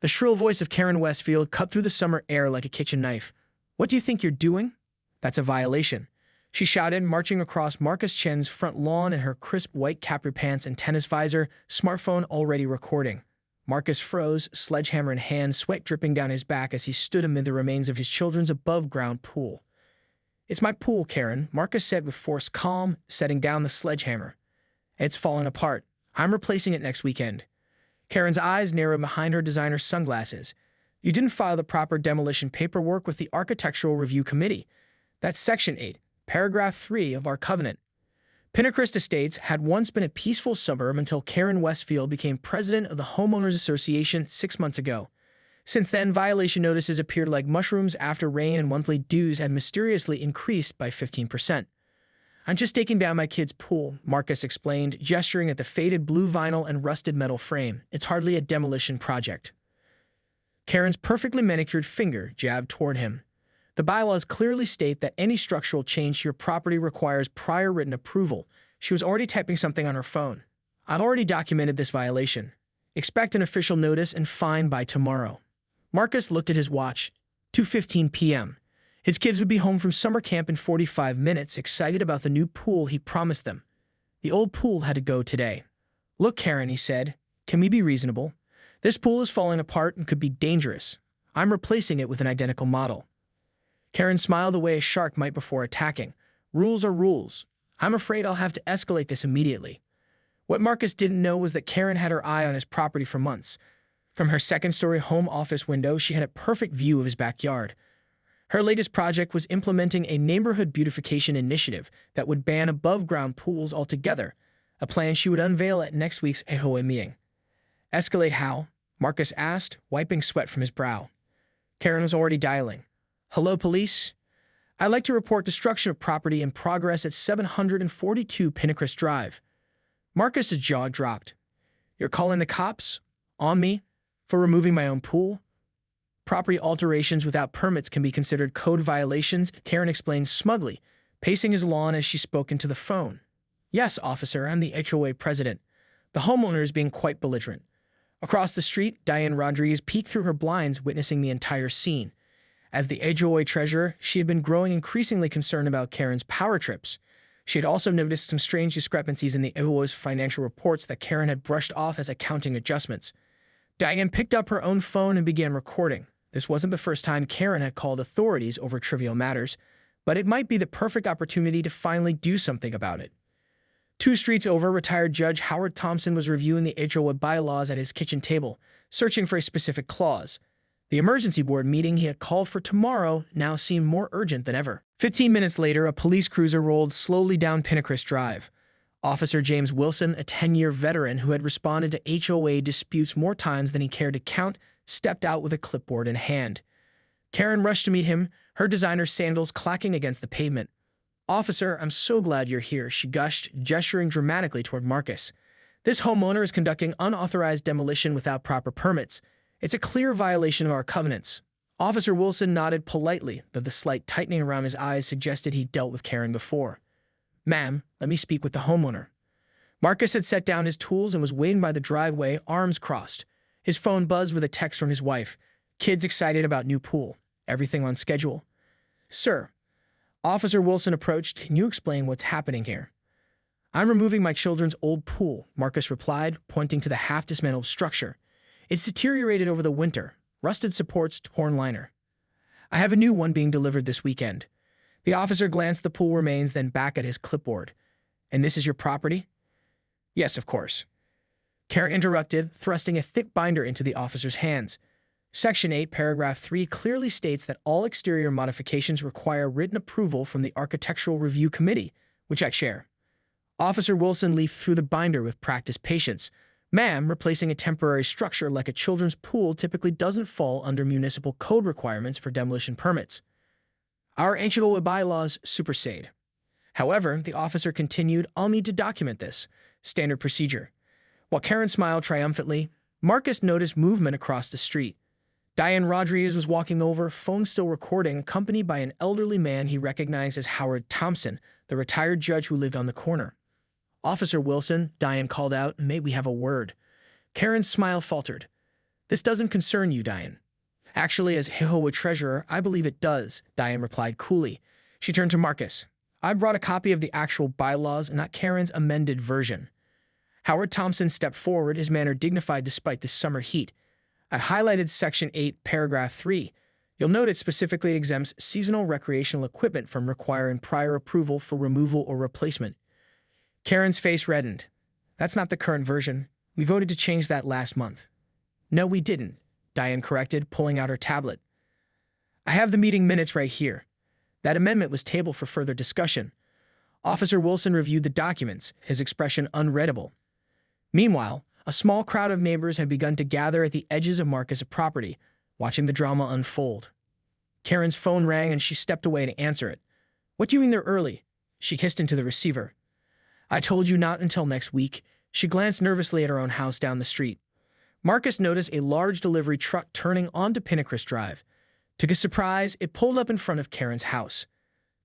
The shrill voice of Karen Westfield cut through the summer air like a kitchen knife. "What do you think you're doing? That's a violation," she shouted, marching across Marcus Chen's front lawn in her crisp white capri pants and tennis visor, smartphone already recording. Marcus froze, sledgehammer in hand, sweat dripping down his back as he stood amid the remains of his children's above-ground pool. "It's my pool, Karen," Marcus said with forced calm, setting down the sledgehammer. "It's falling apart. I'm replacing it next weekend." Karen's eyes narrowed behind her designer sunglasses. "You didn't file the proper demolition paperwork with the Architectural Review Committee. That's Section 8, Paragraph 3 of our covenant." Pinnacrist Estates had once been a peaceful suburb until Karen Westfield became president of the Homeowners Association 6 months ago. Since then, violation notices appeared like mushrooms after rain, and monthly dues had mysteriously increased by 15%. "I'm just taking down my kid's pool," Marcus explained, gesturing at the faded blue vinyl and rusted metal frame. "It's hardly a demolition project." Karen's perfectly manicured finger jabbed toward him. "The bylaws clearly state that any structural change to your property requires prior written approval." She was already typing something on her phone. "I've already documented this violation. Expect an official notice and fine by tomorrow." Marcus looked at his watch. 2:15 p.m. His kids would be home from summer camp in 45 minutes, excited about the new pool he promised them. The old pool had to go today. "Look, Karen," he said, "can we be reasonable? This pool is falling apart and could be dangerous. I'm replacing it with an identical model." Karen smiled the way a shark might before attacking. "Rules are rules. I'm afraid I'll have to escalate this immediately." What Marcus didn't know was that Karen had her eye on his property for months. From her second-story home office window, she had a perfect view of his backyard. Her latest project was implementing a neighborhood beautification initiative that would ban above-ground pools altogether, a plan she would unveil at next week's HOA meeting. "Escalate how?" Marcus asked, wiping sweat from his brow. Karen was already dialing. "Hello, police? I'd like to report destruction of property in progress at 742 Pinnacrist Drive." Marcus's jaw dropped. "You're calling the cops? On me? For removing my own pool?" "Property alterations without permits can be considered code violations," Karen explained smugly, pacing his lawn as she spoke into the phone. "Yes, officer, I'm the HOA president." The homeowner is being quite belligerent. Across the street, Diane Rodriguez peeked through her blinds, witnessing the entire scene. As the HOA treasurer, she had been growing increasingly concerned about Karen's power trips. She had also noticed some strange discrepancies in the HOA's financial reports that Karen had brushed off as accounting adjustments. Diane picked up her own phone and began recording. This wasn't the first time Karen had called authorities over trivial matters, but it might be the perfect opportunity to finally do something about it. 2 streets over, retired Judge Howard Thompson was reviewing the HOA bylaws at his kitchen table, searching for a specific clause. The emergency board meeting he had called for tomorrow now seemed more urgent than ever. 15 minutes later, a police cruiser rolled slowly down Pinnacrist Drive. Officer James Wilson, a 10-year veteran who had responded to HOA disputes more times than he cared to count, stepped out with a clipboard in hand. Karen rushed to meet him, her designer sandals clacking against the pavement. "Officer, I'm so glad you're here," she gushed, gesturing dramatically toward Marcus. "This homeowner is conducting unauthorized demolition without proper permits. It's a clear violation of our covenants." Officer Wilson nodded politely, though the slight tightening around his eyes suggested he'd dealt with Karen before. "Ma'am, let me speak with the homeowner." Marcus had set down his tools and was waiting by the driveway, arms crossed. His phone buzzed with a text from his wife. "Kids excited about new pool. Everything on schedule." "Sir." Officer Wilson approached. "Can you explain what's happening here?" "I'm removing my children's old pool," Marcus replied, pointing to the half-dismantled structure. "It's deteriorated over the winter. Rusted supports, torn liner. I have a new one being delivered this weekend." The officer glanced at the pool remains, then back at his clipboard. "And this is your property?" "Yes, of course." Karen interrupted, thrusting a thick binder into the officer's hands. Section 8, Paragraph 3 clearly states that all exterior modifications require written approval from the Architectural Review Committee, which I chair. Officer Wilson leafed through the binder with practiced patience. "Ma'am, replacing a temporary structure like a children's pool typically doesn't fall under municipal code requirements for demolition permits. Our HOA bylaws supersede. However," the officer continued, "I'll need to document this. Standard procedure." While Karen smiled triumphantly, Marcus noticed movement across the street. Diane Rodriguez was walking over, phone still recording, accompanied by an elderly man he recognized as Howard Thompson, the retired judge who lived on the corner. "Officer Wilson," Diane called out, "may we have a word?" Karen's smile faltered. This doesn't concern you, Diane. Actually, as Hihoa treasurer, I believe it does, Diane replied coolly. She turned to Marcus. I brought a copy of the actual bylaws, not Karen's amended version. Howard Thompson stepped forward, his manner dignified despite the summer heat. I highlighted Section 8, Paragraph 3. You'll note it specifically exempts seasonal recreational equipment from requiring prior approval for removal or replacement. Karen's face reddened. That's not the current version. We voted to change that last month. No, we didn't, Diane corrected, pulling out her tablet. I have the meeting minutes right here. That amendment was tabled for further discussion. Officer Wilson reviewed the documents, his expression unreadable. Meanwhile, a small crowd of neighbors had begun to gather at the edges of Marcus' property, watching the drama unfold. Karen's phone rang and she stepped away to answer it. What do you mean they're early? She hissed into the receiver. I told you not until next week. She glanced nervously at her own house down the street. Marcus noticed a large delivery truck turning onto Pinnacrest Drive. To his surprise, it pulled up in front of Karen's house.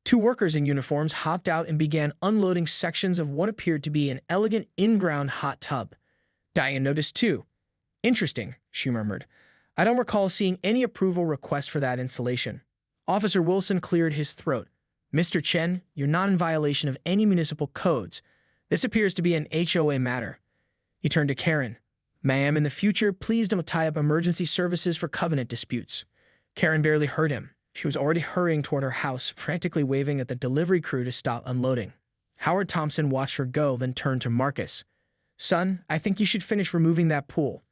Two workers in uniforms hopped out and began unloading sections of what appeared to be an elegant in-ground hot tub. Diane noticed too. Interesting, she murmured. I don't recall seeing any approval request for that installation. Officer Wilson cleared his throat. Mr. Chen, you're not in violation of any municipal codes. This appears to be an HOA matter. He turned to Karen. Ma'am, in the future, please don't tie up emergency services for covenant disputes. Karen barely heard him. She was already hurrying toward her house, frantically waving at the delivery crew to stop unloading. Howard Thompson watched her go, then turned to Marcus. Son, I think you should finish removing that pool.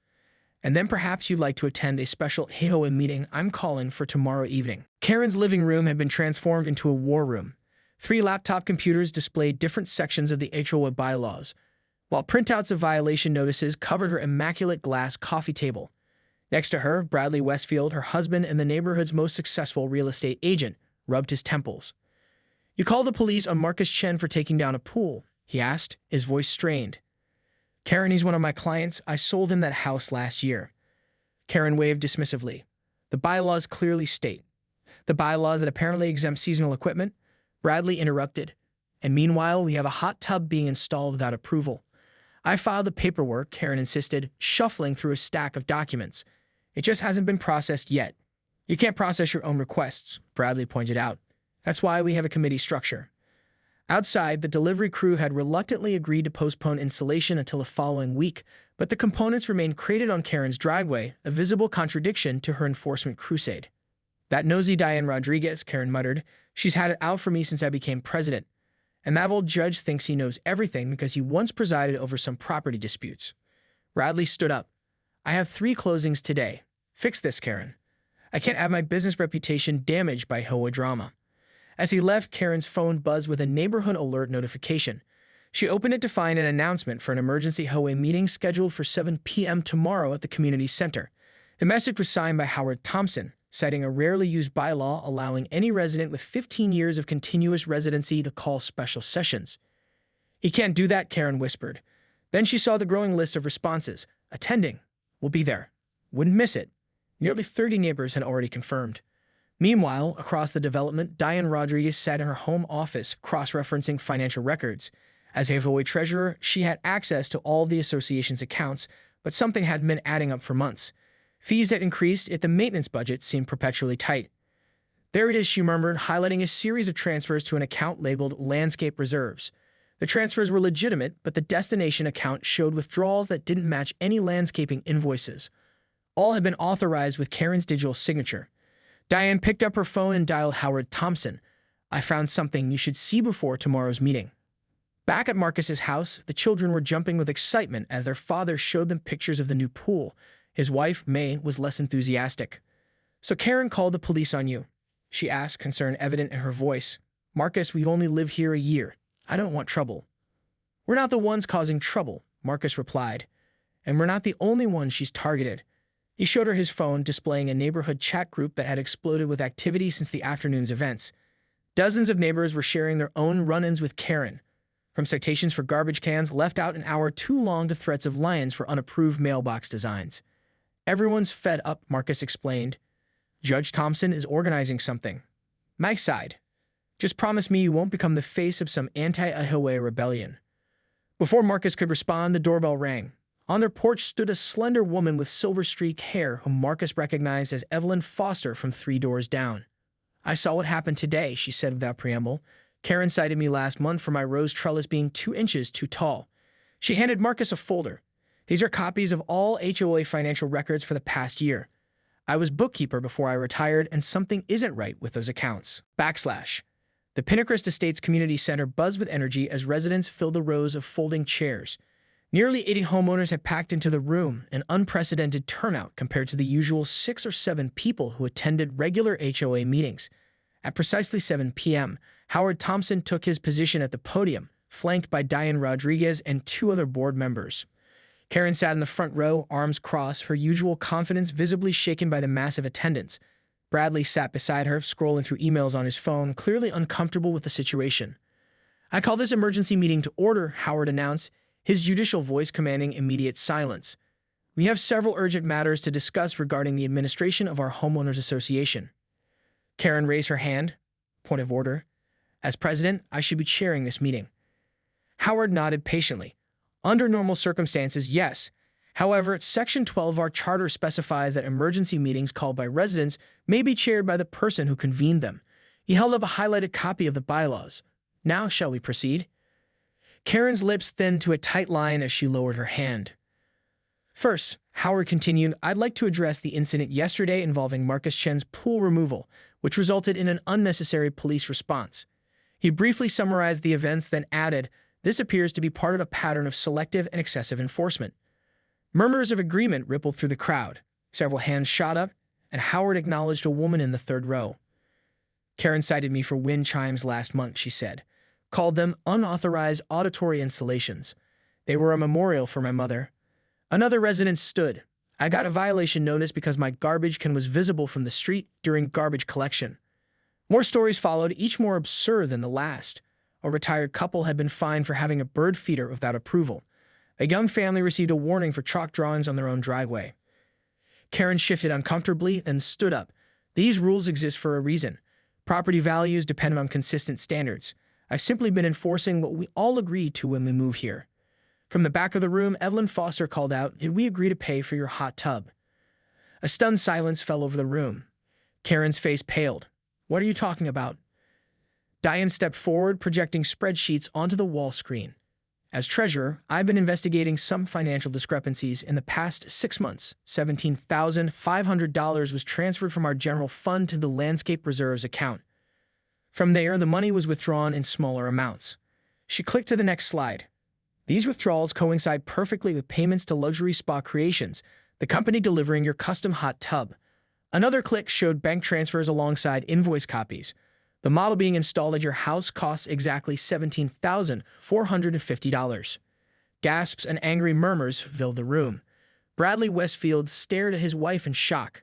And then perhaps you'd like to attend a special HOA meeting I'm calling for tomorrow evening. Karen's living room had been transformed into a war room. 3 laptop computers displayed different sections of the HOA bylaws, while printouts of violation notices covered her immaculate glass coffee table. Next to her, Bradley Westfield, her husband and the neighborhood's most successful real estate agent, rubbed his temples. You called the police on Marcus Chen for taking down a pool, he asked, his voice strained. Karen, he's one of my clients. I sold him that house last year. Karen waved dismissively. The bylaws clearly state. The bylaws that apparently exempt seasonal equipment? Bradley interrupted. And meanwhile, we have a hot tub being installed without approval. I filed the paperwork, Karen insisted, shuffling through a stack of documents. It just hasn't been processed yet. You can't process your own requests, Bradley pointed out. That's why we have a committee structure. Outside, the delivery crew had reluctantly agreed to postpone installation until the following week, but the components remained crated on Karen's driveway, a visible contradiction to her enforcement crusade. That nosy Diane Rodriguez, Karen muttered. She's had it out for me since I became president. And that old judge thinks he knows everything because he once presided over some property disputes. Bradley stood up. I have 3 closings today. Fix this, Karen. I can't have my business reputation damaged by HOA drama. As he left, Karen's phone buzzed with a neighborhood alert notification. She opened it to find an announcement for an emergency HOA meeting scheduled for 7 p.m. tomorrow at the community center. The message was signed by Howard Thompson, citing a rarely used bylaw allowing any resident with 15 years of continuous residency to call special sessions. He can't do that, Karen whispered. Then she saw the growing list of responses. Attending. Will be there. Wouldn't miss it. Nearly 30 neighbors had already confirmed. Meanwhile, across the development, Diane Rodriguez sat in her home office, cross-referencing financial records. As HOA treasurer, she had access to all the association's accounts, but something hadn't been adding up for months. Fees had increased, yet the maintenance budget seemed perpetually tight. There it is, she murmured, highlighting a series of transfers to an account labeled Landscape Reserves. The transfers were legitimate, but the destination account showed withdrawals that didn't match any landscaping invoices. All had been authorized with Karen's digital signature. Diane picked up her phone and dialed Howard Thompson. I found something you should see before tomorrow's meeting. Back at Marcus's house, the children were jumping with excitement as their father showed them pictures of the new pool. His wife, May, was less enthusiastic. So Karen called the police on you? She asked, concern evident in her voice. Marcus, we've only lived here a year. I don't want trouble. We're not the ones causing trouble, Marcus replied. And we're not the only ones she's targeted. He showed her his phone, displaying a neighborhood chat group that had exploded with activity since the afternoon's events. Dozens of neighbors were sharing their own run-ins with Karen, from citations for garbage cans left out an hour too long to threats of lions for unapproved mailbox designs. Everyone's fed up, Marcus explained. Judge Thompson is organizing something. Mike sighed. Just promise me you won't become the face of some anti-HOA rebellion. Before Marcus could respond, the doorbell rang. On their porch stood a slender woman with silver-streaked hair whom Marcus recognized as Evelyn Foster from 3 doors down. "I saw what happened today," she said without preamble. "Karen cited me last month for my rose trellis being 2 inches too tall." She handed Marcus a folder. "These are copies of all HOA financial records for the past year. I was bookkeeper before I retired, and something isn't right with those accounts." // The Pinnacrist Estates Community Center buzzed with energy as residents filled the rows of folding chairs. Nearly 80 homeowners had packed into the room, an unprecedented turnout compared to the usual 6 or 7 people who attended regular HOA meetings. At precisely 7 p.m., Howard Thompson took his position at the podium, flanked by Diane Rodriguez and 2 other board members. Karen sat in the front row, arms crossed, her usual confidence visibly shaken by the massive attendance. Bradley sat beside her, scrolling through emails on his phone, clearly uncomfortable with the situation. "I call this emergency meeting to order," Howard announced, his judicial voice commanding immediate silence. "We have several urgent matters to discuss regarding the administration of our homeowners association." Karen raised her hand. "Point of order. As president, I should be chairing this meeting." Howard nodded patiently. "Under normal circumstances, yes. However, Section 12 of our charter specifies that emergency meetings called by residents may be chaired by the person who convened them." He held up a highlighted copy of the bylaws. "Now, shall we proceed?" Karen's lips thinned to a tight line as she lowered her hand. "First," Howard continued, "I'd like to address the incident yesterday involving Marcus Chen's pool removal, which resulted in an unnecessary police response." He briefly summarized the events, then added, "This appears to be part of a pattern of selective and excessive enforcement." Murmurs of agreement rippled through the crowd. Several hands shot up, and Howard acknowledged a woman in the third row. "Karen cited me for wind chimes last month," she said. "Called them unauthorized auditory installations. They were a memorial for my mother." Another resident stood. "I got a violation notice because my garbage can was visible from the street during garbage collection." More stories followed, each more absurd than the last. A retired couple had been fined for having a bird feeder without approval. A young family received a warning for chalk drawings on their own driveway. Karen shifted uncomfortably and stood up. "These rules exist for a reason. Property values depend on consistent standards. I've simply been enforcing what we all agreed to when we moved here." From the back of the room, Evelyn Foster called out, "Did we agree to pay for your hot tub?" A stunned silence fell over the room. Karen's face paled. "What are you talking about?" Diane stepped forward, projecting spreadsheets onto the wall screen. "As treasurer, I've been investigating some financial discrepancies. In the past 6 months, $17,500 was transferred from our general fund to the landscape reserves account. From there, the money was withdrawn in smaller amounts." She clicked to the next slide. "These withdrawals coincide perfectly with payments to Luxury Spa Creations, the company delivering your custom hot tub." Another click showed bank transfers alongside invoice copies. "The model being installed at your house costs exactly $17,450. Gasps and angry murmurs filled the room. Bradley Westfield stared at his wife in shock.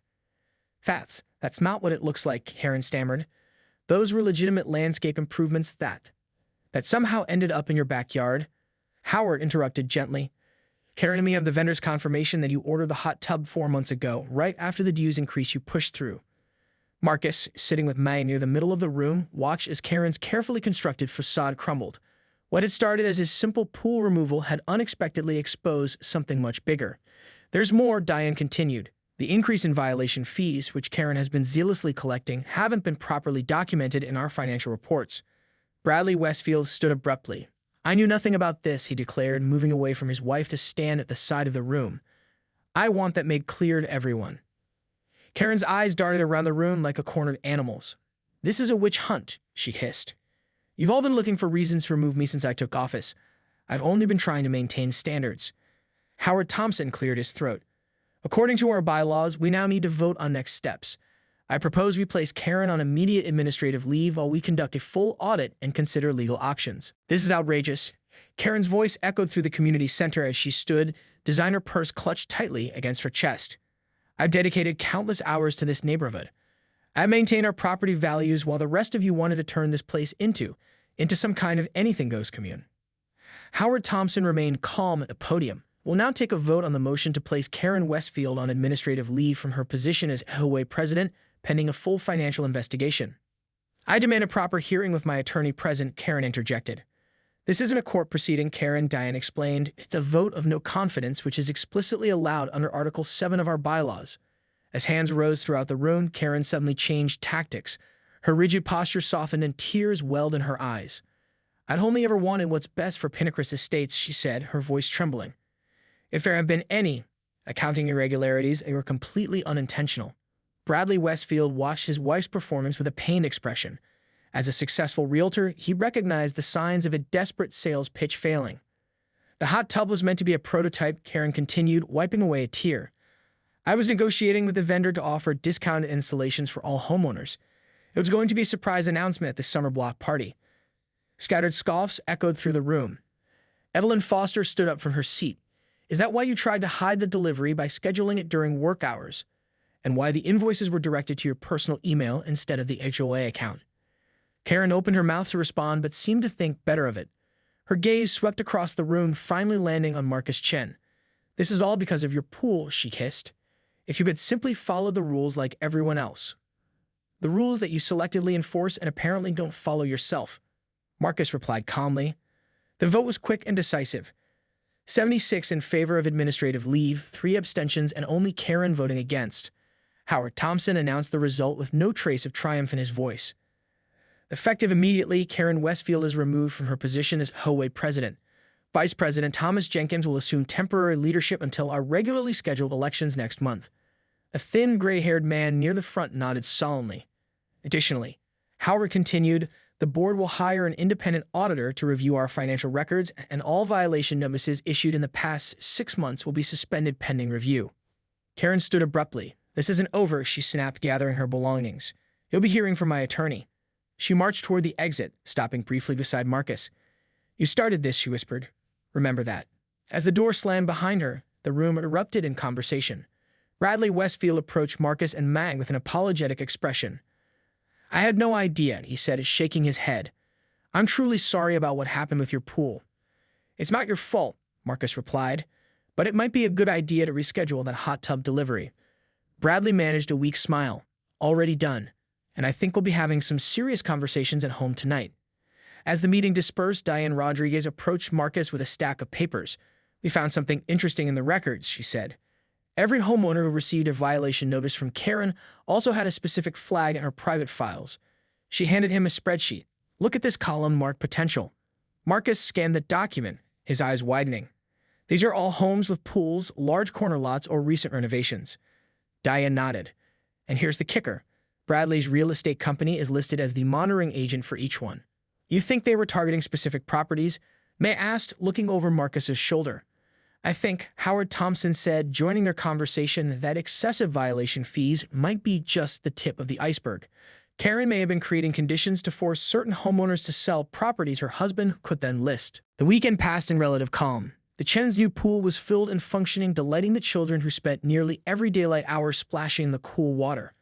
That's not what it looks like," Karen stammered. "Those were legitimate landscape improvements that somehow ended up in your backyard." Howard interrupted gently. "Karen and me have the vendor's confirmation that you ordered the hot tub 4 months ago, right after the dues increase you pushed through." Marcus, sitting with May near the middle of the room, watched as Karen's carefully constructed facade crumbled. What had started as his simple pool removal had unexpectedly exposed something much bigger. "There's more," Diane continued. "The increase in violation fees, which Karen has been zealously collecting, haven't been properly documented in our financial reports." Bradley Westfield stood abruptly. "I knew nothing about this," he declared, moving away from his wife to stand at the side of the room. "I want that made clear to everyone." Karen's eyes darted around the room like a cornered animal's. "This is a witch hunt," she hissed. "You've all been looking for reasons to remove me since I took office. I've only been trying to maintain standards." Howard Thompson cleared his throat. "According to our bylaws, we now need to vote on next steps. I propose we place Karen on immediate administrative leave while we conduct a full audit and consider legal options." "This is outrageous." Karen's voice echoed through the community center as she stood, designer purse clutched tightly against her chest. "I've dedicated countless hours to this neighborhood. I maintain our property values while the rest of you wanted to turn this place into some kind of anything-goes commune." Howard Thompson remained calm at the podium. "We'll now take a vote on the motion to place Karen Westfield on administrative leave from her position as HOA president, pending a full financial investigation." "I demand a proper hearing with my attorney present," Karen interjected. This isn't a court proceeding, Karen, Diane explained. It's a vote of no confidence, which is explicitly allowed under Article 7 of our bylaws. As hands rose throughout the room, Karen suddenly changed tactics. Her rigid posture softened and tears welled in her eyes. I'd only ever wanted what's best for Pinnacle Estates, she said, her voice trembling. If there have been any accounting irregularities, they were completely unintentional. Bradley Westfield watched his wife's performance with a pained expression. As a successful realtor, he recognized the signs of a desperate sales pitch failing. The hot tub was meant to be a prototype, Karen continued, wiping away a tear. I was negotiating with the vendor to offer discounted installations for all homeowners. It was going to be a surprise announcement at the summer block party. Scattered scoffs echoed through the room. Evelyn Foster stood up from her seat. Is that why you tried to hide the delivery by scheduling it during work hours? And why the invoices were directed to your personal email instead of the HOA account? Karen opened her mouth to respond, but seemed to think better of it. Her gaze swept across the room, finally landing on Marcus Chen. This is all because of your pool, she hissed. If you could simply follow the rules like everyone else. The rules that you selectively enforce and apparently don't follow yourself. Marcus replied calmly. The vote was quick and decisive. 76 in favor of administrative leave, 3 abstentions, and only Karen voting against. Howard Thompson announced the result with no trace of triumph in his voice. Effective immediately, Karen Westfield is removed from her position as HOA president. Vice President Thomas Jenkins will assume temporary leadership until our regularly scheduled elections next month. A thin, gray-haired man near the front nodded solemnly. Additionally, Howard continued, the board will hire an independent auditor to review our financial records, and all violation notices issued in the past 6 months will be suspended pending review. Karen stood abruptly. This isn't over, she snapped, gathering her belongings. You'll be hearing from my attorney. She marched toward the exit, stopping briefly beside Marcus. You started this, she whispered. Remember that. As the door slammed behind her, the room erupted in conversation. Bradley Westfield approached Marcus and Mag with an apologetic expression. I had no idea, he said, shaking his head. I'm truly sorry about what happened with your pool. It's not your fault, Marcus replied, but it might be a good idea to reschedule that hot tub delivery. Bradley managed a weak smile. Already done. And I think we'll be having some serious conversations at home tonight. As the meeting dispersed, Diane Rodriguez approached Marcus with a stack of papers. We found something interesting in the records, she said. Every homeowner who received a violation notice from Karen also had a specific flag in her private files. She handed him a spreadsheet. Look at this column marked potential. Marcus scanned the document, his eyes widening. These are all homes with pools, large corner lots, or recent renovations. Diane nodded. And here's the kicker. Bradley's real estate company is listed as the monitoring agent for each one. You think they were targeting specific properties? May asked, looking over Marcus's shoulder. I think, Howard Thompson said, joining their conversation, that excessive violation fees might be just the tip of the iceberg. Karen may have been creating conditions to force certain homeowners to sell properties her husband could then list. The weekend passed in relative calm. The Chen's new pool was filled and functioning, delighting the children who spent nearly every daylight hour splashing in the cool water.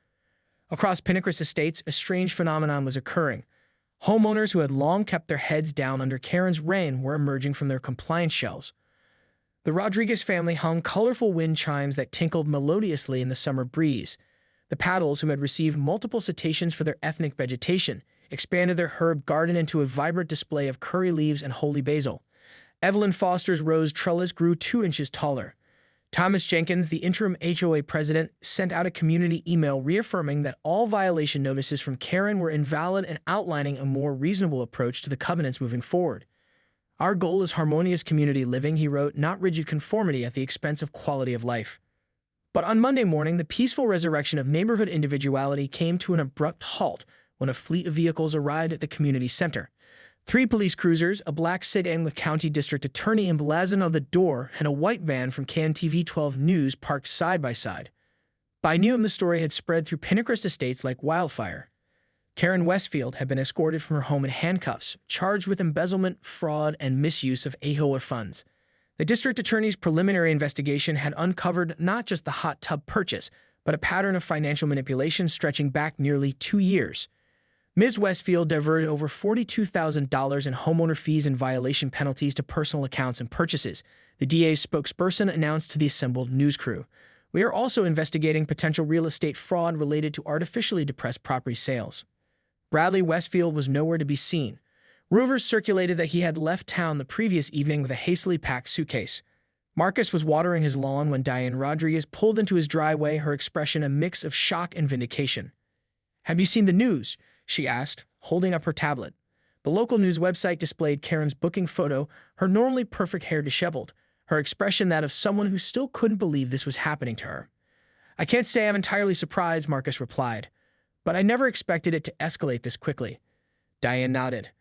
Across Pinnacle Estates, a strange phenomenon was occurring. Homeowners who had long kept their heads down under Karen's reign were emerging from their compliance shells. The Rodriguez family hung colorful wind chimes that tinkled melodiously in the summer breeze. The Paddles, who had received multiple citations for their ethnic vegetation, expanded their herb garden into a vibrant display of curry leaves and holy basil. Evelyn Foster's rose trellis grew 2 inches taller. Thomas Jenkins, the interim HOA president, sent out a community email reaffirming that all violation notices from Karen were invalid and outlining a more reasonable approach to the covenants moving forward. Our goal is harmonious community living, he wrote, not rigid conformity at the expense of quality of life. But on Monday morning, the peaceful resurrection of neighborhood individuality came to an abrupt halt when a fleet of vehicles arrived at the community center. 3 police cruisers, a black sedan with county district attorney emblazoned on the door, and a white van from KNTV 12 News parked side by side. By noon, the story had spread through Pinnacle Estates like wildfire. Karen Westfield had been escorted from her home in handcuffs, charged with embezzlement, fraud, and misuse of HOA funds. The district attorney's preliminary investigation had uncovered not just the hot tub purchase, but a pattern of financial manipulation stretching back nearly 2 years. Ms. Westfield diverted over $42,000 in homeowner fees and violation penalties to personal accounts and purchases, the DA's spokesperson announced to the assembled news crew. We are also investigating potential real estate fraud related to artificially depressed property sales. Bradley Westfield was nowhere to be seen. Rumors circulated that he had left town the previous evening with a hastily packed suitcase. Marcus was watering his lawn when Diane Rodriguez pulled into his driveway, her expression a mix of shock and vindication. "Have you seen the news?" she asked, holding up her tablet. The local news website displayed Karen's booking photo, her normally perfect hair disheveled, her expression that of someone who still couldn't believe this was happening to her. "I can't say I'm entirely surprised," Marcus replied, "but I never expected it to escalate this quickly." Diane nodded.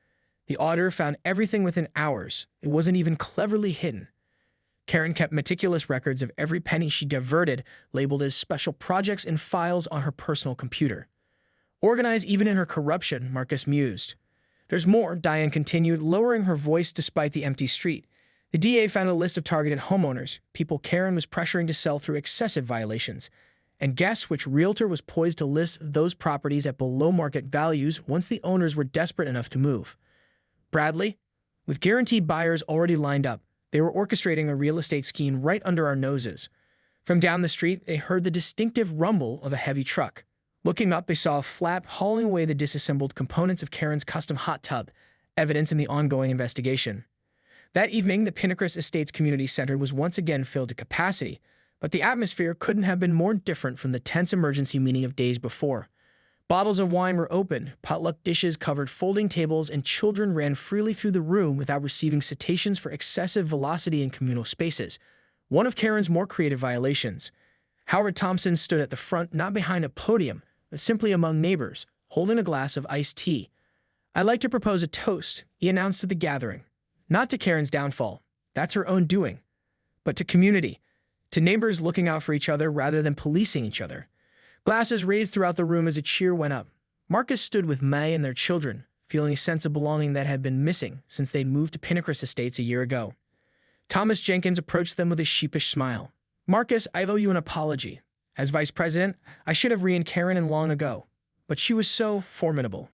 The auditor found everything within hours. It wasn't even cleverly hidden. Karen kept meticulous records of every penny she diverted, labeled as special projects in files on her personal computer. "Organized even in her corruption," Marcus mused. "There's more," Diane continued, lowering her voice despite the empty street. The DA found a list of targeted homeowners, people Karen was pressuring to sell through excessive violations. And guess which realtor was poised to list those properties at below-market values once the owners were desperate enough to move? Bradley. With guaranteed buyers already lined up, they were orchestrating a real estate scheme right under our noses. From down the street, they heard the distinctive rumble of a heavy truck. Looking up, they saw a flap hauling away the disassembled components of Karen's custom hot tub, evidence in the ongoing investigation. That evening, the Pinacris Estates Community Center was once again filled to capacity, but the atmosphere couldn't have been more different from the tense emergency meeting of days before. Bottles of wine were opened, potluck dishes covered folding tables, and children ran freely through the room without receiving citations for excessive velocity in communal spaces, one of Karen's more creative violations. Howard Thompson stood at the front, not behind a podium, but simply among neighbors, holding a glass of iced tea. "I'd like to propose a toast," he announced to the gathering. "Not to Karen's downfall, that's her own doing, but to community, to neighbors looking out for each other rather than policing each other." Glasses raised throughout the room as a cheer went up. Marcus stood with May and their children, feeling a sense of belonging that had been missing since they'd moved to Pinacris Estates a year ago. Thomas Jenkins approached them with a sheepish smile. "Marcus, I owe you an apology. As vice president, I should have reined Karen in long ago, but she was so formidable."